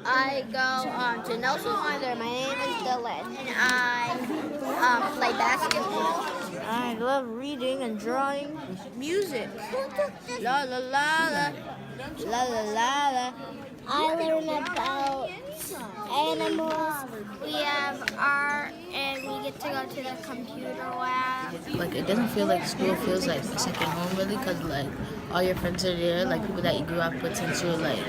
I go to Nelson Winder. My name is Dylan, and I play basketball. I love reading and drawing. Music. La la la la. La la la la. I learn about animals. We have art, and we get to go to the computer lab. Like, it doesn't feel like school. Feels like a second home, really, because like all your friends are there, like people that you grew up with since you were like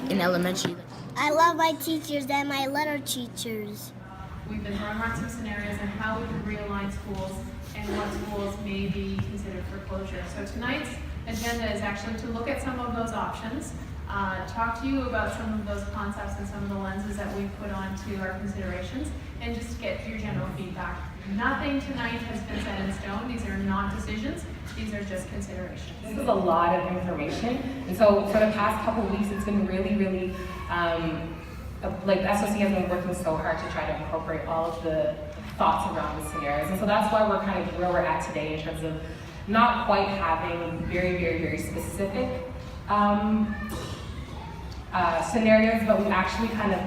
in elementary. I love my teachers and my letter teachers. We've been throwing around some scenarios on how we could realign schools and what schools may be considered for closure. So tonight's agenda is actually to look at some of those options, talk to you about some of those concepts and some of the lenses that we put onto our considerations, and just get your general feedback. Nothing tonight has been set in stone. These are not decisions. These are just considerations. This is a lot of information, and so for the past couple of weeks, it's been really, like the SOC has been working so hard to try to incorporate all of the thoughts around the scenarios, and so that's why we're kind of where we're at today in terms of not quite having very specific scenarios, but we actually kind of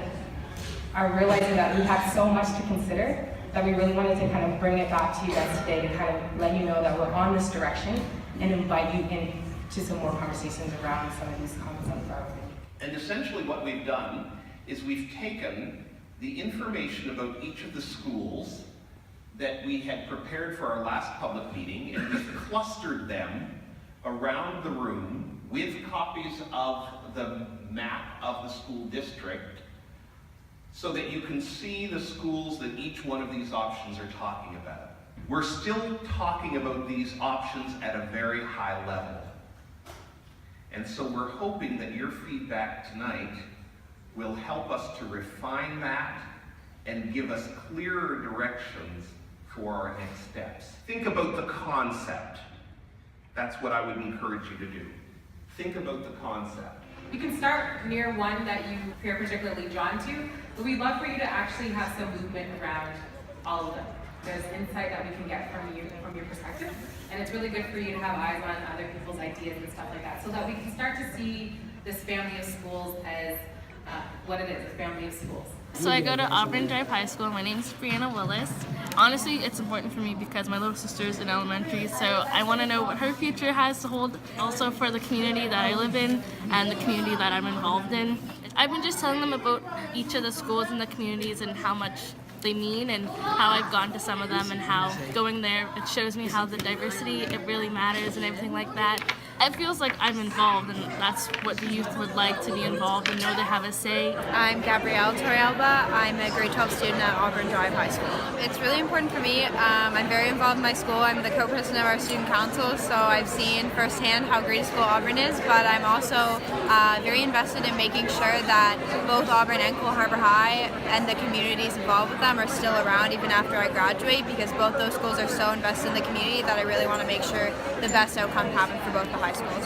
are realizing that we have so much to consider that we really wanted to kind of bring it back to you guys today to kind of let you know that we're on this direction and invite you into some more conversations around some of these concepts. And essentially what we've done is we've taken the information about each of the schools that we had prepared for our last public meeting, and we've clustered them around the room with copies of the map of the school district so that you can see the schools that each one of these options are talking about. We're still talking about these options at a very high level. And so we're hoping that your feedback tonight will help us to refine that and give us clearer directions for our next steps. Think about the concept. That's what I would encourage you to do. Think about the concept. You can start near one that you feel particularly drawn to, but we'd love for you to actually have some movement around all of them. There's insight that we can get from you, from your perspective, and it's really good for you to have eyes on other people's ideas and stuff like that, so that we can start to see this family of schools as what it is, a family of schools. So I go to Auburn Drive High School. My name is Brianna Willis. Honestly, it's important for me because my little sister is in elementary, so I want to know what her future has to hold, also for the community that I live in and the community that I'm involved in. I've been just telling them about each of the schools and the communities and how much they mean and how I've gone to some of them and how going there, it shows me how the diversity, it really matters and everything like that. It feels like I'm involved, and that's what the youth would like, to be involved and know they have a say. I'm Gabrielle Torrealba. I'm a grade 12 student at Auburn Drive High School. It's really important for me. I'm very involved in my school. I'm the co-president of our student council, so I've seen firsthand how great a school Auburn is, but I'm also very invested in making sure that both Auburn and Coal Harbour High and the communities involved with them are still around even after I graduate, because both those schools are so invested in the community that I really want to make sure the best outcome happens for both the high schools.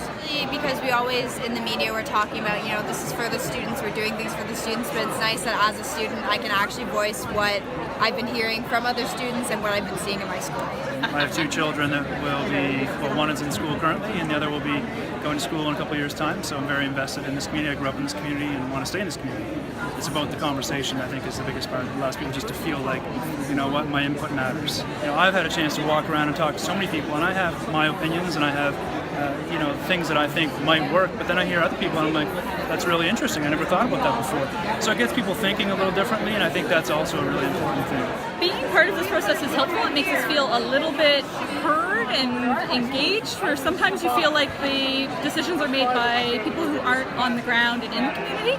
Because we always, in the media, we're talking about, this is for the students, we're doing things for the students, but it's nice that as a student I can actually voice what I've been hearing from other students and what I've been seeing in my school. I have two children that will be, well, one is in school currently and the other will be going to school in a couple of years' time, so I'm very invested in this community. I grew up in this community and want to stay in this community. It's about the conversation, I think, is the biggest part. It allows people just to feel like, what, my input matters. I've had a chance to walk around and talk to so many people, and I have my opinions and I have things that I think might work, but then I hear other people and I'm like, that's really interesting. I never thought about that before. So it gets people thinking a little differently, and I think that's also a really important thing. Being part of this process is helpful. It makes us feel a little bit heard and engaged, where sometimes you feel like the decisions are made by people who aren't on the ground and in the community.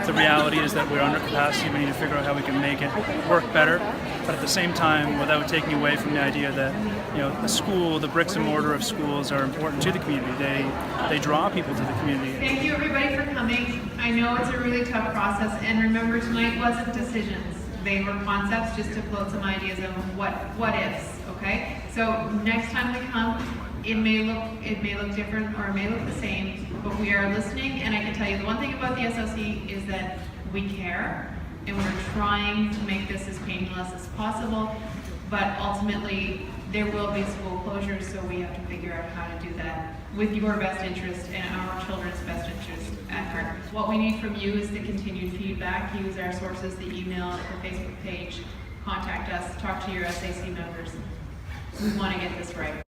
The reality is that we're under capacity. We need to figure out how we can make it work better, but at the same time, without taking away from the idea that a school, the bricks and mortar of schools are important to the community. They draw people to the community. Thank you everybody for coming. I know it's a really tough process, and remember, tonight wasn't decisions. They were concepts just to float some ideas of what ifs, okay? So next time we come, it may look different or it may look the same, but we are listening, and I can tell you the one thing about the SOC is that we care, and we're trying to make this as painless as possible, but ultimately there will be school closures, so we have to figure out how to do that with your best interest and our children's best interest at heart. what we need from you is the continued feedback. Use our sources, the email, the Facebook page, contact us, talk to your SAC members. We want to get this right.